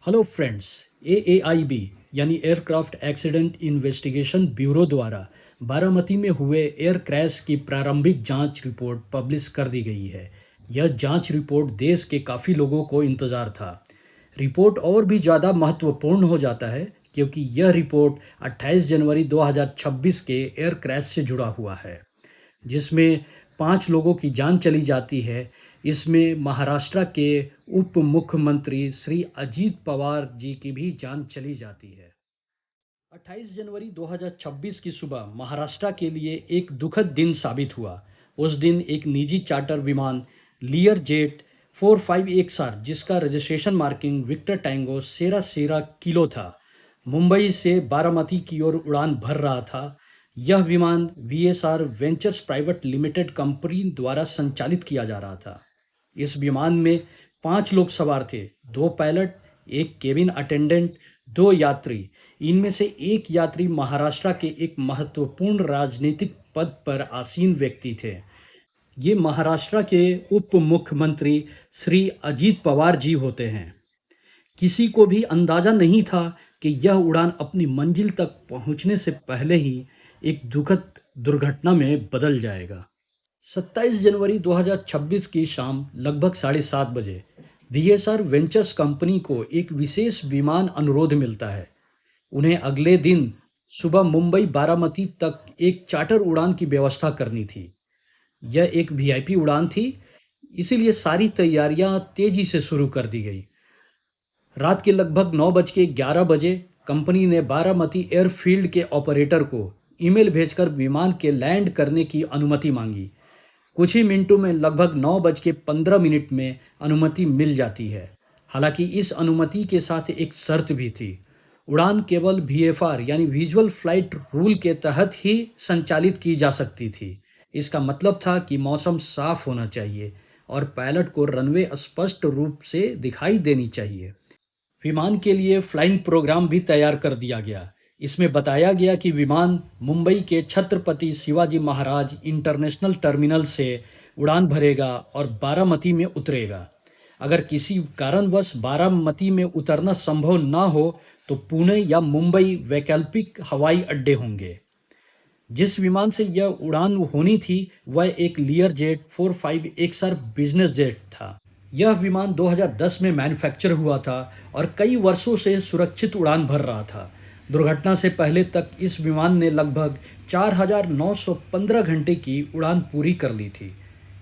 Hello friends. एएआईबी यानी aircraft accident investigation bureau द्वारा बारामती में हुए एयर क्रैश की प्रारंभिक जांच रिपोर्ट पब्लिश कर दी गई है। यह जांच रिपोर्ट देश के काफ़ी लोगों को इंतज़ार था। रिपोर्ट और भी ज़्यादा महत्वपूर्ण हो जाता है क्योंकि यह रिपोर्ट 28 जनवरी 2026 के एयर क्रैश से जुड़ा हुआ है, जिसमें 5 लोगों की जान चली जाती है। इसमें महाराष्ट्र के उप मुख्यमंत्री श्री अजीत पवार जी की भी जान चली जाती है। 28 जनवरी 2026 की सुबह महाराष्ट्र के लिए एक दुखद दिन साबित हुआ। उस दिन एक निजी चार्टर विमान लियर जेट 45XR, जिसका रजिस्ट्रेशन मार्किंग विक्टर टैंगो सेरा सेरा किलो था, मुंबई से बारामती की ओर उड़ान भर रहा था। यह विमान VSR ventures private limited company द्वारा संचालित किया जा रहा था। इस विमान में 5 लोग सवार थे, 2 पायलट, एक केबिन अटेंडेंट, 2 यात्री। इनमें से एक यात्री महाराष्ट्र के एक महत्वपूर्ण राजनीतिक पद पर आसीन व्यक्ति थे। ये महाराष्ट्र के उप मुख्यमंत्री श्री अजीत पवार जी होते हैं। किसी को भी अंदाजा नहीं था कि यह उड़ान अपनी मंजिल तक पहुंचने से पहले ही एक दुखद दुर्घटना में बदल जाएगा। 27 जनवरी 2026 की शाम लगभग 7:30 बजे वीएसआर वेंचर्स कंपनी को एक विशेष विमान अनुरोध मिलता है। उन्हें अगले दिन सुबह मुंबई बारामती तक एक चार्टर उड़ान की व्यवस्था करनी थी। यह एक वीआईपी उड़ान थी, इसीलिए सारी तैयारियां तेजी से शुरू कर दी गई। रात के लगभग 9:11 बजे कंपनी ने बारामती एयरफील्ड के ऑपरेटर को ईमेल भेजकर विमान के लैंड करने की अनुमति मांगी। कुछ ही मिनटों में लगभग 9:15 में अनुमति मिल जाती है। हालांकि इस अनुमति के साथ एक शर्त भी थी। उड़ान केवल वीएफआर यानी विजुअल फ्लाइट रूल के तहत ही संचालित की जा सकती थी। इसका मतलब था कि मौसम साफ होना चाहिए और पायलट को रनवे स्पष्ट रूप से दिखाई देनी चाहिए। विमान के लिए फ्लाइंग प्रोग्राम भी तैयार कर दिया गया। इसमें बताया गया कि विमान मुंबई के छत्रपति शिवाजी महाराज इंटरनेशनल टर्मिनल से उड़ान भरेगा और बारामती में उतरेगा। अगर किसी कारणवश बारामती में उतरना संभव ना हो तो पुणे या मुंबई वैकल्पिक हवाई अड्डे होंगे। जिस विमान से यह उड़ान होनी थी वह एक लियर जेट 45XR बिजनेस जेट था। यह विमान 2010 में मैन्युफैक्चर हुआ था और कई वर्षों से सुरक्षित उड़ान भर रहा था। दुर्घटना से पहले तक इस विमान ने लगभग 4,915 घंटे की उड़ान पूरी कर ली थी।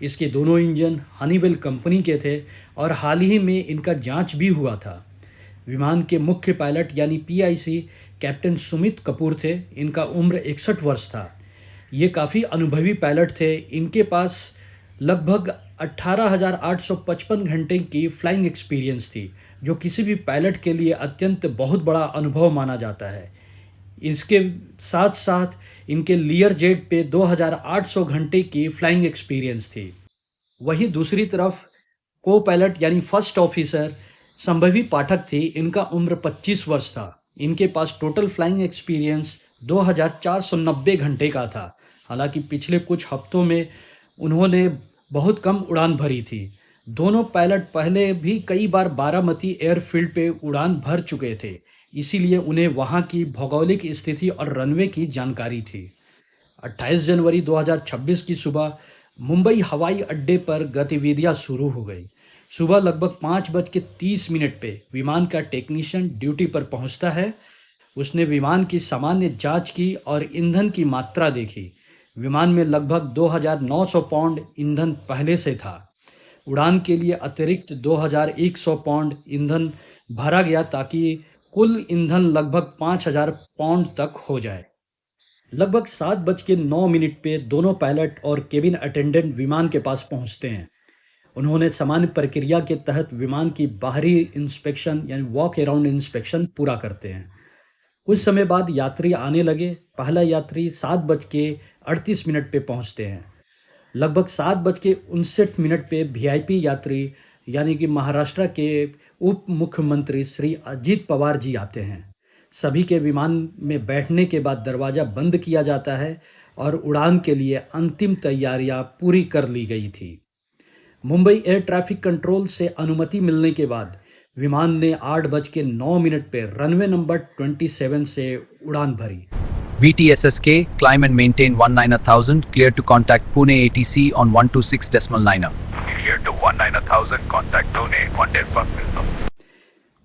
इसके दोनों इंजन हनीवेल कंपनी के थे और हाल ही में इनका जांच भी हुआ था। विमान के मुख्य पायलट यानी पीआईसी कैप्टन सुमित कपूर थे। इनका उम्र 61 वर्ष था। ये काफ़ी अनुभवी पायलट थे। इनके पास लगभग 18,855 घंटे की फ्लाइंग एक्सपीरियंस थी, जो किसी भी पायलट के लिए अत्यंत बहुत बड़ा अनुभव माना जाता है। इसके साथ साथ इनके लियर जेट पे 2,800 घंटे की फ्लाइंग एक्सपीरियंस थी। वहीं दूसरी तरफ को पायलट यानी फर्स्ट ऑफिसर संभवी पाठक थी। इनका उम्र 25 वर्ष था। इनके पास टोटल फ्लाइंग एक्सपीरियंस 2,490 घंटे का था। हालांकि पिछले कुछ हफ्तों में उन्होंने बहुत कम उड़ान भरी थी। दोनों पायलट पहले भी कई बार बारामती एयरफील्ड पे उड़ान भर चुके थे, इसीलिए उन्हें वहां की भौगोलिक स्थिति और रनवे की जानकारी थी। 28 जनवरी 2026 की सुबह मुंबई हवाई अड्डे पर गतिविधियां शुरू हो गई। सुबह लगभग 5:30 पे विमान का टेक्नीशियन ड्यूटी पर पहुंचता है। उसने विमान की सामान्य जांच की और ईंधन की मात्रा देखी। विमान में लगभग 2,900 पाउंड ईंधन पहले से था। उड़ान के लिए अतिरिक्त 2,100 पाउंड ईंधन भरा गया ताकि कुल ईंधन लगभग 5,000 पाउंड तक हो जाए। लगभग 7:09 पे दोनों पायलट और केबिन अटेंडेंट विमान के पास पहुंचते हैं। उन्होंने सामान्य प्रक्रिया के तहत विमान की बाहरी इंस्पेक्शन यानी वॉक अराउंड इंस्पेक्शन पूरा करते हैं। कुछ समय बाद यात्री आने लगे। पहला यात्री 7:38 पे पहुंचते हैं। लगभग 7:59 पे वीआईपी यात्री यानी कि महाराष्ट्र के उप मुख्यमंत्री श्री अजीत पवार जी आते हैं। सभी के विमान में बैठने के बाद दरवाज़ा बंद किया जाता है और उड़ान के लिए अंतिम तैयारियां पूरी कर ली गई थी। मुंबई एयर ट्रैफिक कंट्रोल से अनुमति मिलने के बाद विमान ने 8:09 पे रनवे नंबर 27 से उड़ान भरी। VTSSK, climb and maintain 190,000, clear to contact Pune ATC on 126.9er. Clear to 190,000, contact Pune 110.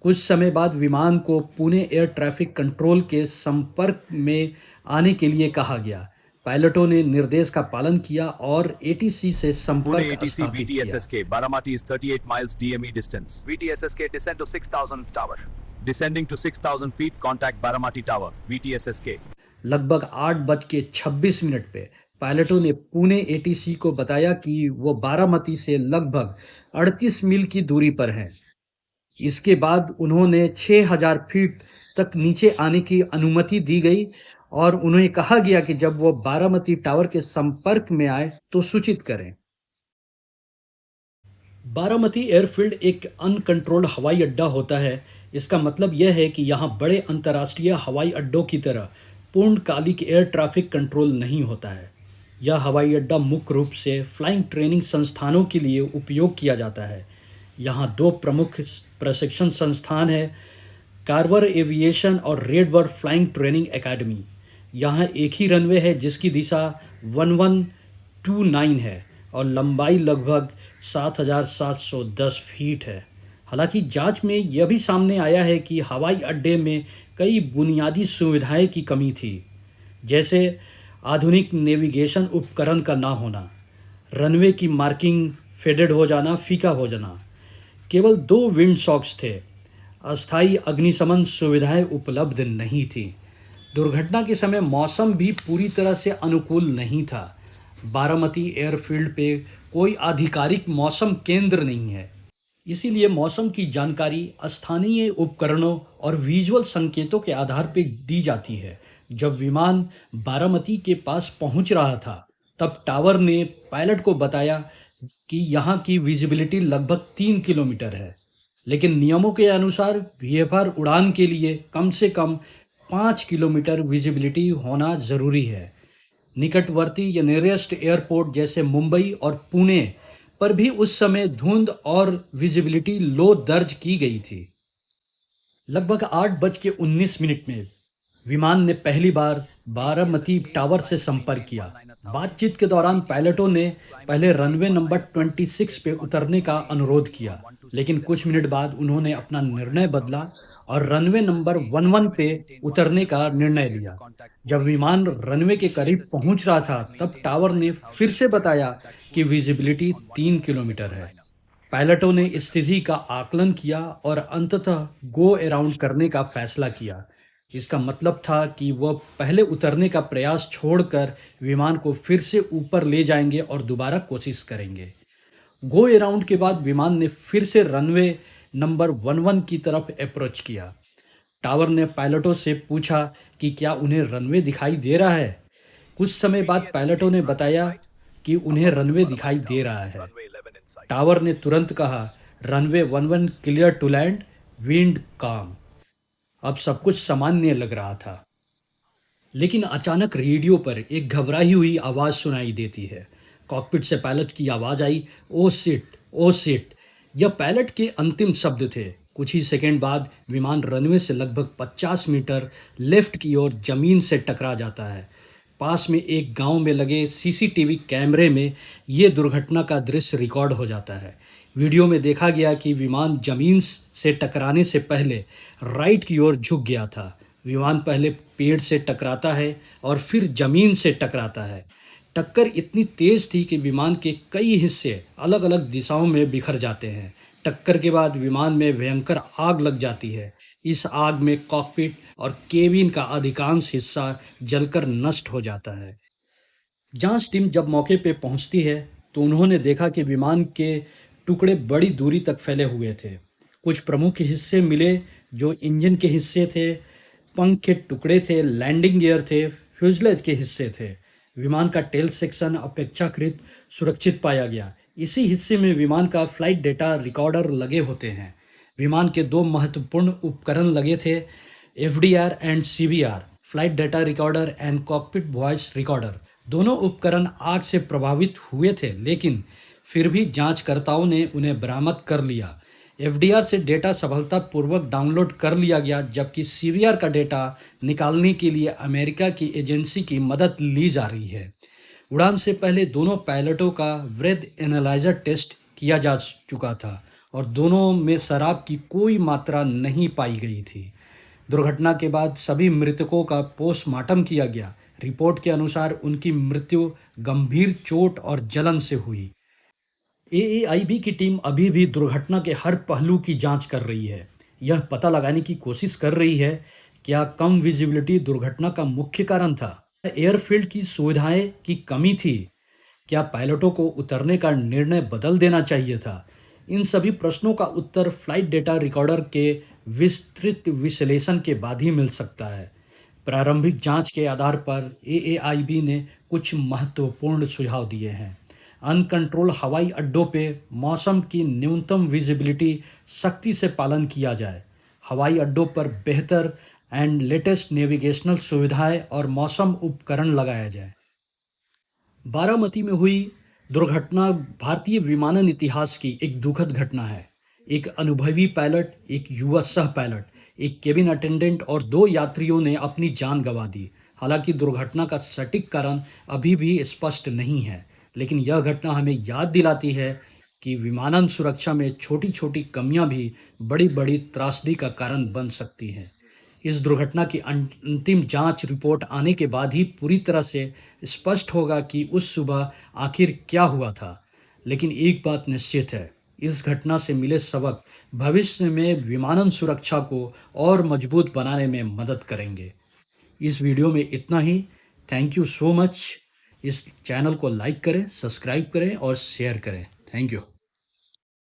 कुछ समय बाद विमान को पुणे एयर ट्रैफिक कंट्रोल के संपर्क में आने के लिए कहा गया। पायलटों ने निर्देश का पालन किया और एटीसी से Pune संपर्क ATC स्थापित किया। VTSSK, Baramati is 38 miles DME distance. VTSSK descend to 6,000 tower. Descending to 6,000 feet, contact Baramati Tower. VTSSK. लगभग 8:26 पे पायलटों ने पुणे एटीसी को बताया कि वो बारामती से लगभग 38 मील की दूरी पर हैं। इसके बाद उन्होंने 6,000 फीट तक नीचे आने की अनुमति दी गई और उन्हें कहा गया कि जब वो बारामती टावर के संपर्क में आए तो सूचित करें। बारामती एयरफील्ड एक अनकंट्रोल्ड हवाई अड्डा होता है। इसका मतलब यह है कि यहाँ बड़े अंतर्राष्ट्रीय हवाई अड्डों की तरह पूर्णकालिक एयर ट्रैफिक कंट्रोल नहीं होता है। यह हवाई अड्डा मुख्य रूप से फ्लाइंग ट्रेनिंग संस्थानों के लिए उपयोग किया जाता है। यहाँ दो प्रमुख प्रशिक्षण संस्थान हैं, कार्वर एविएशन और रेडबर्ड फ्लाइंग ट्रेनिंग एकेडमी। यहाँ एक ही रनवे है जिसकी दिशा 1129 है और लंबाई लगभग 7,710 फीट है। हालांकि जांच में यह भी सामने आया है कि हवाई अड्डे में कई बुनियादी सुविधाएं की कमी थी, जैसे आधुनिक नेविगेशन उपकरण का ना होना, रनवे की मार्किंग फेडेड हो जाना, फीका हो जाना। केवल 2 विंड सॉक्स थे। अस्थायी अग्निशमन सुविधाएं उपलब्ध नहीं थी। दुर्घटना के समय मौसम भी पूरी तरह से अनुकूल नहीं था। बारामती एयरफील्ड पे कोई आधिकारिक मौसम केंद्र नहीं है, इसीलिए मौसम की जानकारी स्थानीय उपकरणों और विजुअल संकेतों के आधार पर दी जाती है। जब विमान बारामती के पास पहुंच रहा था तब टावर ने पायलट को बताया कि यहाँ की विजिबिलिटी लगभग 3 किलोमीटर है, लेकिन नियमों के अनुसार VFR उड़ान के लिए कम से कम 5 किलोमीटर विजिबिलिटी होना ज़रूरी है। निकटवर्ती या नियरेस्ट एयरपोर्ट जैसे मुंबई और पुणे पर भी उस समय धुंध और विजिबिलिटी लो दर्ज की गई थी। लगभग 8:19 में विमान ने पहली बार बारामती टावर से संपर्क किया। बातचीत के दौरान पायलटों ने पहले रनवे नंबर 26 पे उतरने का अनुरोध किया, लेकिन कुछ मिनट बाद उन्होंने अपना निर्णय बदला और रनवे नंबर 11 पे उतरने का निर्णय लिया। जब विमान रनवे के करीब पहुंच रहा था तब टावर ने फिर से बताया कि विजिबिलिटी 3 किलोमीटर है। पायलटों ने स्थिति का आकलन किया और अंततः गो अराउंड करने का फैसला किया। इसका मतलब था कि वह पहले उतरने का प्रयास छोड़कर विमान को फिर से ऊपर ले जाएंगे और दोबारा कोशिश करेंगे। गो अराउंड के बाद विमान ने फिर से रनवे नंबर 11 की तरफ अप्रोच किया। टावर ने पायलटों से पूछा कि क्या उन्हें रनवे दिखाई दे रहा है। कुछ समय बाद पायलटों ने बताया कि उन्हें रनवे दिखाई दे रहा है। टावर ने तुरंत कहा, runway 11 clear to land, wind calm. अब सब कुछ सामान्य लग रहा था, लेकिन अचानक रेडियो पर एक घबराई हुई आवाज़ सुनाई देती है। कॉकपिट से पायलट की आवाज़ आई, ओ सिट, ओ सिट। यह पायलट के अंतिम शब्द थे। कुछ ही सेकंड बाद विमान रनवे से लगभग 50 मीटर लेफ्ट की ओर जमीन से टकरा जाता है। पास में एक गांव में लगे सीसीटीवी कैमरे में ये दुर्घटना का दृश्य रिकॉर्ड हो जाता है। वीडियो में देखा गया कि विमान जमीन से टकराने से पहले राइट की ओर झुक गया था। विमान पहले पेड़ से टकराता है और फिर जमीन से टकराता है। टक्कर इतनी तेज थी कि विमान के कई हिस्से अलग अलग दिशाओं में बिखर जाते हैं। टक्कर के बाद विमान में भयंकर आग लग जाती है। इस आग में कॉकपिट और केबिन का अधिकांश हिस्सा जलकर नष्ट हो जाता है। जांच टीम जब मौके पर पहुंचती है तो उन्होंने देखा कि विमान के टुकड़े बड़ी दूरी तक फैले हुए थे। कुछ प्रमुख हिस्से मिले जो इंजन के हिस्से थे, पंख के टुकड़े थे, लैंडिंग गियर थे, फ्यूजलेज के हिस्से थे। विमान का टेल सेक्शन अपेक्षाकृत सुरक्षित पाया गया। इसी हिस्से में विमान का फ्लाइट डेटा रिकॉर्डर लगे होते हैं। विमान के 2 महत्वपूर्ण उपकरण लगे थे, FDR and CBR, flight data recorder and cockpit voice recorder. दोनों उपकरण आग से प्रभावित हुए थे, लेकिन फिर भी जांचकर्ताओं ने उन्हें बरामद कर लिया। एफडीआर से डेटा सफलतापूर्वक डाउनलोड कर लिया गया, जबकि सीवीआर का डेटा निकालने के लिए अमेरिका की एजेंसी की मदद ली जा रही है। उड़ान से पहले दोनों पायलटों का ब्रेथ एनालाइजर टेस्ट किया जा चुका था और दोनों में शराब की कोई मात्रा नहीं पाई गई थी। दुर्घटना के बाद सभी मृतकों का पोस्टमार्टम किया गया। रिपोर्ट के अनुसार उनकी मृत्यु गंभीर चोट और जलन से हुई। एएआईबी की टीम अभी भी दुर्घटना के हर पहलू की जांच कर रही है। यह पता लगाने की कोशिश कर रही है क्या कम विजिबिलिटी दुर्घटना का मुख्य कारण था, एयरफील्ड की सुविधाएं की कमी थी, क्या पायलटों को उतरने का निर्णय बदल देना चाहिए था। इन सभी प्रश्नों का उत्तर फ्लाइट डेटा रिकॉर्डर के विस्तृत विश्लेषण के बाद ही मिल सकता है। प्रारंभिक जांच के आधार पर एएआईबी ने कुछ महत्वपूर्ण सुझाव दिए हैं। अनकंट्रोल हवाई अड्डों पे मौसम की न्यूनतम विजिबिलिटी सख्ती से पालन किया जाए। हवाई अड्डों पर बेहतर एंड लेटेस्ट नेविगेशनल सुविधाएं और मौसम उपकरण लगाया जाए। बारामती में हुई दुर्घटना भारतीय विमानन इतिहास की एक दुखद घटना है। एक अनुभवी पायलट, एक युवा सह पायलट, एक केबिन अटेंडेंट और 2 यात्रियों ने अपनी जान गंवा दी। हालांकि दुर्घटना का सटीक कारण अभी भी स्पष्ट नहीं है, लेकिन यह घटना हमें याद दिलाती है कि विमानन सुरक्षा में छोटी छोटी कमियां भी बड़ी बड़ी त्रासदी का कारण बन सकती हैं। इस दुर्घटना की अंतिम जांच रिपोर्ट आने के बाद ही पूरी तरह से स्पष्ट होगा कि उस सुबह आखिर क्या हुआ था। लेकिन एक बात निश्चित है, इस घटना से मिले सबक भविष्य में विमानन सुरक्षा को और मजबूत बनाने में मदद करेंगे। इस वीडियो में इतना ही। Thank you so much. इस चैनल को लाइक करें, सब्सक्राइब करें और शेयर करें। Thank you.